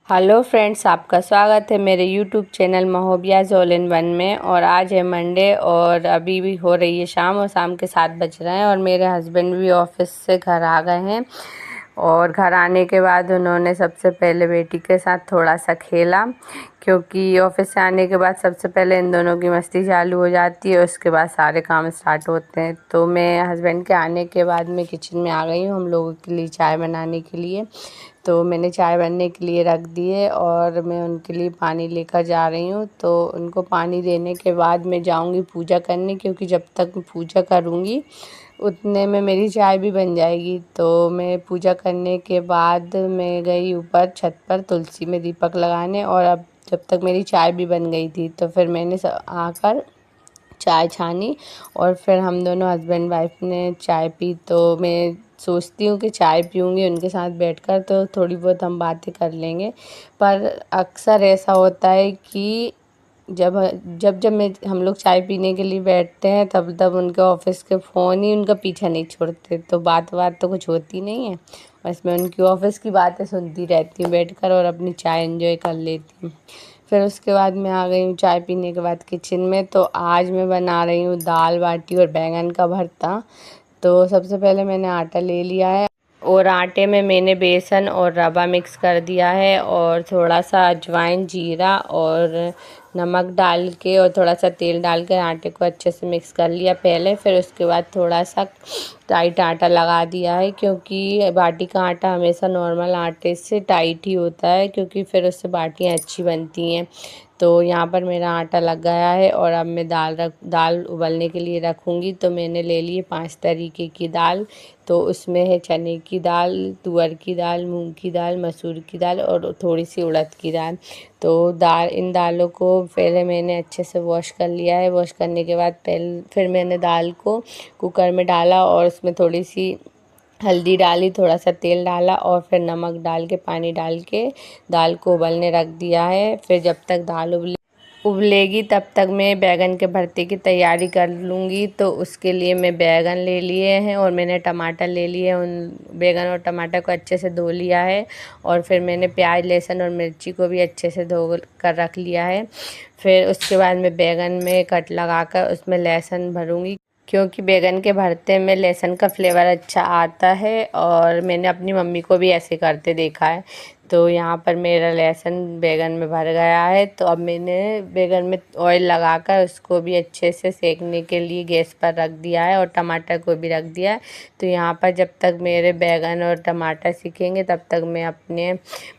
Hello friends, आपका स्वागत है मेरे यूट्यूब चैनल महोबियाज ऑल इन वन में। और आज है मंडे और अभी भी हो रही है शाम और शाम के 7 बज रहे हैं और मेरे हस्बैंड भी ऑफिस से घर आ गए हैं। और घर आने के बाद उन्होंने सबसे पहले बेटी के साथ थोड़ा सा खेला, क्योंकि ऑफिस से आने के बाद सबसे पहले इन दोनों की मस्ती चालू हो जाती है, उसके बाद सारे काम स्टार्ट होते हैं। तो मैं हस्बैंड के आने के बाद मैं किचन में आ गई हूँ हम लोगों के लिए चाय बनाने के लिए। तो मैंने चाय बनने के लिए रख दी है और मैं उनके लिए पानी लेकर जा रही हूँ। तो उनको पानी देने के बाद मैं जाऊँगी पूजा करने, क्योंकि जब तक मैं पूजा करूँगी उतने में मेरी चाय भी बन जाएगी। तो मैं पूजा करने के बाद मैं गई ऊपर छत पर तुलसी में दीपक लगाने, और अब जब तक मेरी चाय भी बन गई थी तो फिर मैंने आकर चाय छानी और फिर हम दोनों हस्बैंड वाइफ ने चाय पी। तो मैं सोचती हूँ कि चाय पीऊँगी उनके साथ बैठकर तो थोड़ी बहुत हम बातें कर लेंगे, पर अक्सर ऐसा होता है कि जब जब जब मैं हम लोग चाय पीने के लिए बैठते हैं तब तब उनके ऑफिस के फ़ोन ही उनका पीछा नहीं छोड़ते। तो बात तो कुछ होती नहीं है, बस मैं उनकी ऑफिस की बातें सुनती रहती हूँ बैठकर और अपनी चाय एंजॉय कर लेती हूँ। फिर उसके बाद मैं आ गई हूँ चाय पीने के बाद किचन में। तो आज मैं बना रही हूँ दाल बाटी और बैंगन का भरता। तो सबसे पहले मैंने आटा ले लिया है और आटे में मैंने बेसन और रवा मिक्स कर दिया है और थोड़ा सा अजवाइन, जीरा और नमक डाल के और थोड़ा सा तेल डाल कर आटे को अच्छे से मिक्स कर लिया पहले। फिर उसके बाद थोड़ा सा टाइट आटा लगा दिया है, क्योंकि बाटी का आटा हमेशा नॉर्मल आटे से टाइट ही होता है, क्योंकि फिर उससे बाटियाँ अच्छी बनती हैं। तो यहाँ पर मेरा आटा लग गया है और अब मैं दाल उबलने के लिए रखूँगी। तो मैंने ले ली 5 तरीके की दाल। तो उसमें है चने की दाल, तुअर की दाल, मूंग की दाल, मसूर की दाल और थोड़ी सी उड़द की दाल। तो इन दालों को पहले मैंने अच्छे से वॉश कर लिया है। वॉश करने के बाद फिर मैंने दाल को कुकर में डाला और उसमें थोड़ी सी हल्दी डाली, थोड़ा सा तेल डाला और फिर नमक डाल के पानी डाल के दाल को उबलने रख दिया है। फिर जब तक दाल उबलेगी तब तक मैं बैगन के भरते की तैयारी कर लूँगी। तो उसके लिए मैं बैगन ले लिए हैं और मैंने टमाटर ले लिए। उन बैगन और टमाटर को अच्छे से धो लिया है और फिर मैंने प्याज, लहसुन और मिर्ची को भी अच्छे से धो कर रख लिया है। फिर उसके बाद मैं बैगन में कट लगाकर उसमें लहसुन भरूँगी, क्योंकि बैगन के भरते में लहसुन का फ्लेवर अच्छा आता है और मैंने अपनी मम्मी को भी ऐसे करते देखा है। तो यहाँ पर मेरा लहसुन बैगन में भर गया है। तो अब मैंने बैगन में ऑयल लगाकर उसको भी अच्छे से सेकने के लिए गैस पर रख दिया है और टमाटर को भी रख दिया है। तो यहाँ पर जब तक मेरे बैगन और टमाटर सीखेंगे तब तक मैं अपने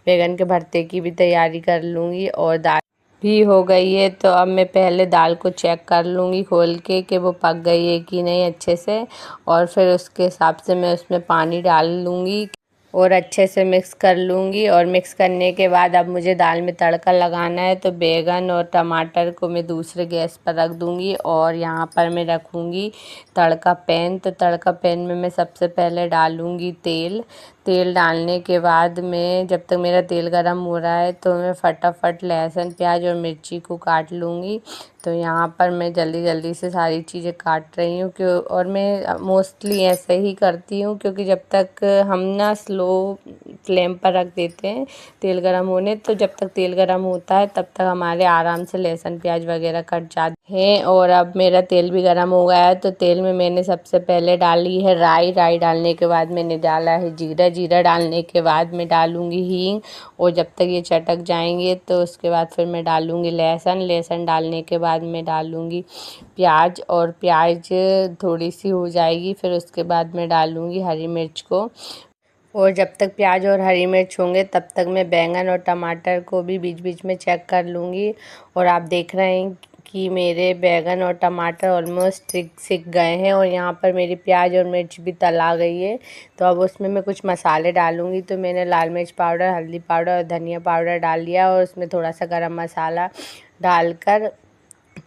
बैगन के भरते की भी तैयारी कर लूँगी। और दाल भी हो गई है। तो अब मैं पहले दाल को चेक कर लूँगी खोल के कि वो पक गई है कि नहीं अच्छे से, और फिर उसके हिसाब से मैं उसमें पानी डाल लूँगी और अच्छे से मिक्स कर लूँगी। और मिक्स करने के बाद अब मुझे दाल में तड़का लगाना है। तो बैगन और टमाटर को मैं दूसरे गैस पर रख दूँगी और यहाँ पर मैं रखूँगी तड़का पैन। तो तड़का पैन में मैं सबसे पहले डालूँगी तेल। तेल डालने के बाद मैं जब तक मेरा तेल गर्म हो रहा है तो मैं फटाफट लहसुन, प्याज और मिर्ची को काट लूँगी। तो यहाँ पर मैं जल्दी जल्दी से सारी चीज़ें काट रही हूँ क्यों, और मैं मोस्टली ऐसे ही करती हूँ, क्योंकि जब तक हम ना स्लो फ्लेम पर रख देते हैं तेल गरम होने, तो जब तक तेल गरम होता है तब तक हमारे आराम से लहसुन, प्याज वगैरह कट जाते हैं। और अब मेरा तेल भी गरम हो गया है। तो तेल में मैंने सबसे पहले डाली है राई डालने के बाद मैंने डाला है जीरा डालने के बाद मैं डालूँगी हींग। और जब तक ये चटक जाएंगे तो उसके बाद फिर मैं डालूँगी लहसुन डालने के बाद मैं डालूँगी प्याज, और प्याज थोड़ी सी हो जाएगी फिर उसके बाद मैं डालूँगी हरी मिर्च को। और जब तक प्याज और हरी मिर्च होंगे तब तक मैं बैंगन और टमाटर को भी बीच बीच में चेक कर लूँगी। और आप देख रहे हैं कि मेरे बैंगन और टमाटर ऑलमोस्ट सिक गए हैं और यहाँ पर मेरी प्याज और मिर्च भी तला गई है। तो अब उसमें मैं कुछ मसाले डालूँगी। तो मैंने लाल मिर्च पाउडर, हल्दी पाउडर और धनिया पाउडर डाल लिया और उसमें थोड़ा सा गरम मसाला डालकर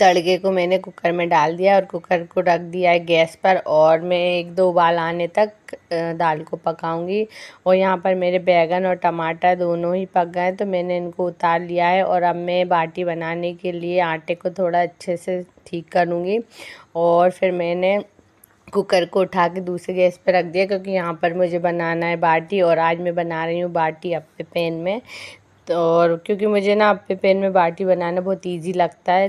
तड़के को मैंने कुकर में डाल दिया और कुकर को रख दिया है गैस पर, और मैं 1-2 उबाल आने तक दाल को पकाऊंगी। और यहाँ पर मेरे बैंगन और टमाटर दोनों ही पक गए, तो मैंने इनको उतार लिया है। और अब मैं बाटी बनाने के लिए आटे को थोड़ा अच्छे से ठीक करूँगी। और फिर मैंने कुकर को उठा के दूसरे गैस पर रख दिया, क्योंकि यहाँ पर मुझे बनाना है बाटी, और आज मैं बना रही हूँ बाटी अपने पैन में। और क्योंकि मुझे ना अप्पे पैन में बाटी बनाना बहुत इजी लगता है,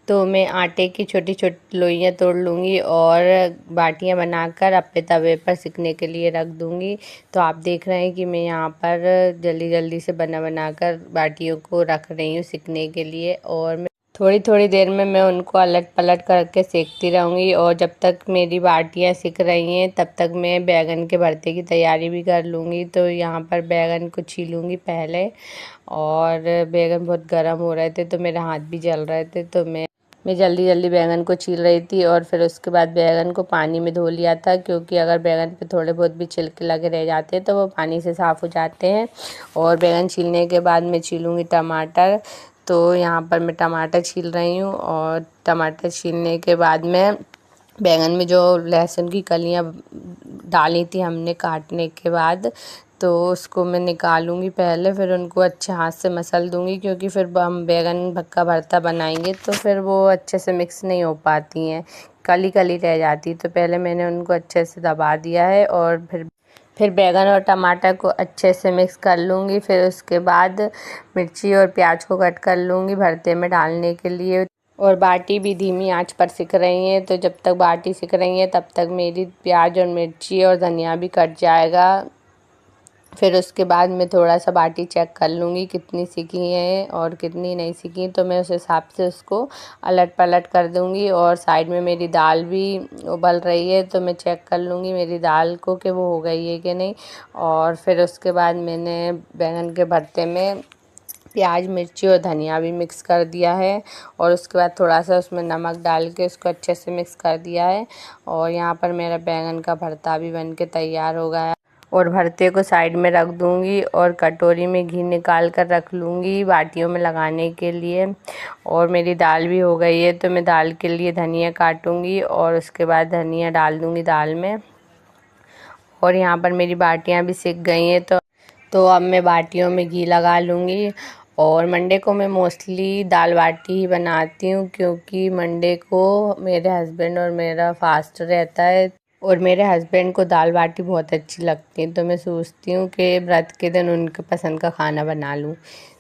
तो मैं आटे की छोटी छोटी लोइयाँ तोड़ लूँगी और बाटियाँ बनाकर अप्पे तवे पर सिकने के लिए रख दूँगी। तो आप देख रहे हैं कि मैं यहाँ पर जल्दी जल्दी से बनाकर बाटियों को रख रही हूँ सिकने के लिए। और मैं थोड़ी थोड़ी देर में मैं उनको अलट पलट करके सेकती रहूँगी। और जब तक मेरी बाटियाँ सिक रही हैं तब तक मैं बैगन के भरते की तैयारी भी कर लूँगी। तो यहाँ पर बैगन को छीलूँगी पहले, और बैगन बहुत गर्म हो रहे थे तो मेरे हाथ भी जल रहे थे, तो मैं जल्दी जल्दी बैगन को छील रही थी। और फिर उसके बाद बैगन को पानी में धो लिया था, क्योंकि अगर बैगन पे थोड़े बहुत भी छिलके लगे रह जाते हैं तो वो पानी से साफ़ हो जाते हैं। और बैगन छीलने के बाद मैं छीलूँगी टमाटर। तो यहाँ पर मैं टमाटर छील रही हूँ, और टमाटर छीलने के बाद मैं बैंगन में जो लहसुन की कलियां डाली थी हमने काटने के बाद, तो उसको मैं निकालूंगी पहले, फिर उनको अच्छे हाथ से मसल दूंगी, क्योंकि फिर हम बैंगन भक्का भरता बनाएंगे तो फिर वो अच्छे से मिक्स नहीं हो पाती हैं, कली कली रह जाती। तो पहले मैंने उनको अच्छे से दबा दिया है, और फिर बैंगन और टमाटर को अच्छे से मिक्स कर लूँगी। फिर उसके बाद मिर्ची और प्याज को कट कर लूँगी भरते में डालने के लिए। और बाटी भी धीमी आंच पर सिक रही है, तो जब तक बाटी सिक रही है तब तक मेरी प्याज और मिर्ची और धनिया भी कट जाएगा। फिर उसके बाद मैं थोड़ा सा बाटी चेक कर लूँगी कितनी सिकी है और कितनी नहीं सिकी, तो मैं उस हिसाब से उसको अलट पलट कर दूँगी। और साइड में मेरी दाल भी उबल रही है, तो मैं चेक कर लूँगी मेरी दाल को कि वो हो गई है कि नहीं। और फिर उसके बाद मैंने बैंगन के भरते में प्याज मिर्ची और धनिया भी मिक्स कर दिया है, और उसके बाद थोड़ा सा उसमें नमक डाल के उसको अच्छे से मिक्स कर दिया है। और यहाँ पर मेरा बैंगन का भरता भी बन के तैयार हो गया, और भरते को साइड में रख दूँगी और कटोरी में घी निकाल कर रख लूँगी बाटियों में लगाने के लिए। और मेरी दाल भी हो गई है, तो मैं दाल के लिए धनिया काटूँगी और उसके बाद धनिया डाल दूँगी दाल में। और यहाँ पर मेरी बाटियाँ भी सिक गई हैं, तो अब मैं बाटियों में घी लगा लूँगी। और मंडे को मैं मोस्टली दाल बाटी ही बनाती हूँ, क्योंकि मंडे को मेरे हस्बैंड और मेरा फास्ट रहता है, और मेरे हस्बैंड को दाल बाटी बहुत अच्छी लगती है। तो मैं सोचती हूँ कि व्रत के दिन उनके पसंद का खाना बना लूँ,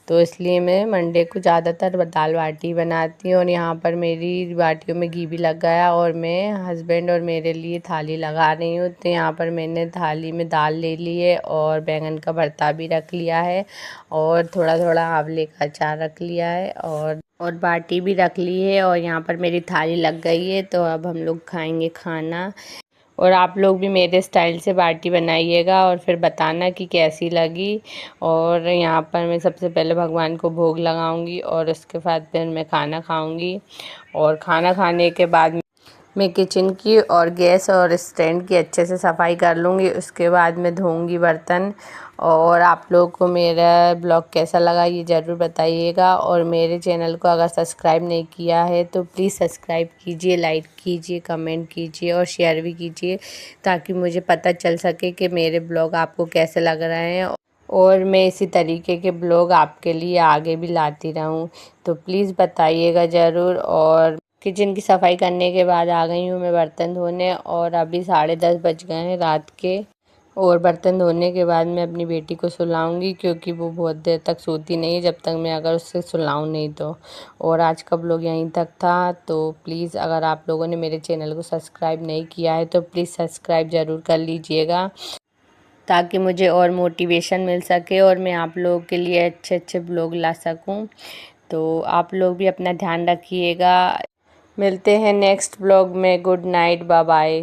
तो इसलिए मैं मंडे को ज़्यादातर दाल बाटी बनाती हूँ। और यहाँ पर मेरी बाटियों में घी भी लग गया, और मैं हस्बैंड और मेरे लिए थाली लगा रही हूँ। तो यहाँ पर मैंने थाली में दाल ले ली है, और बैंगन का भरता भी रख लिया है, और थोड़ा थोड़ा आंवले का अचार रख लिया है, और बाटी भी रख ली है। और यहाँ पर मेरी थाली लग गई है, तो अब हम लोग खाएंगे खाना। और आप लोग भी मेरे स्टाइल से बाटी बनाइएगा और फिर बताना कि कैसी लगी। और यहाँ पर मैं सबसे पहले भगवान को भोग लगाऊंगी, और उसके बाद फिर मैं खाना खाऊंगी। और खाना खाने के बाद मैं किचन की और गैस और स्टैंड की अच्छे से सफाई कर लूँगी। उसके बाद मैं धोऊंगी बर्तन। और आप लोगों को मेरा ब्लॉग कैसा लगा ये ज़रूर बताइएगा। और मेरे चैनल को अगर सब्सक्राइब नहीं किया है तो प्लीज़ सब्सक्राइब कीजिए, लाइक कीजिए, कमेंट कीजिए और शेयर भी कीजिए, ताकि मुझे पता चल सके कि मेरे ब्लॉग आपको कैसे लग रहे हैं, और मैं इसी तरीके के ब्लॉग आपके लिए आगे भी लाती रहूं। तो प्लीज़ बताइएगा ज़रूर। और किचन की सफाई करने के बाद आ गई हूँ मैं बर्तन धोने, और अभी 10:30 बज गए हैं रात के। और बर्तन धोने के बाद मैं अपनी बेटी को सुलाऊंगी, क्योंकि वो बहुत देर तक सोती नहीं है जब तक मैं अगर उससे सुलाऊं नहीं तो। और आज का ब्लॉग यहीं तक था। तो प्लीज़ अगर आप लोगों ने मेरे चैनल को सब्सक्राइब नहीं किया है तो प्लीज़ सब्सक्राइब ज़रूर कर लीजिएगा, ताकि मुझे और मोटिवेशन मिल सके और मैं आप लोगों के लिए अच्छे अच्छे ब्लॉग ला सकूं। तो आप लोग भी अपना ध्यान रखिएगा। मिलते हैं नेक्स्ट ब्लॉग में। Good night, bye bye.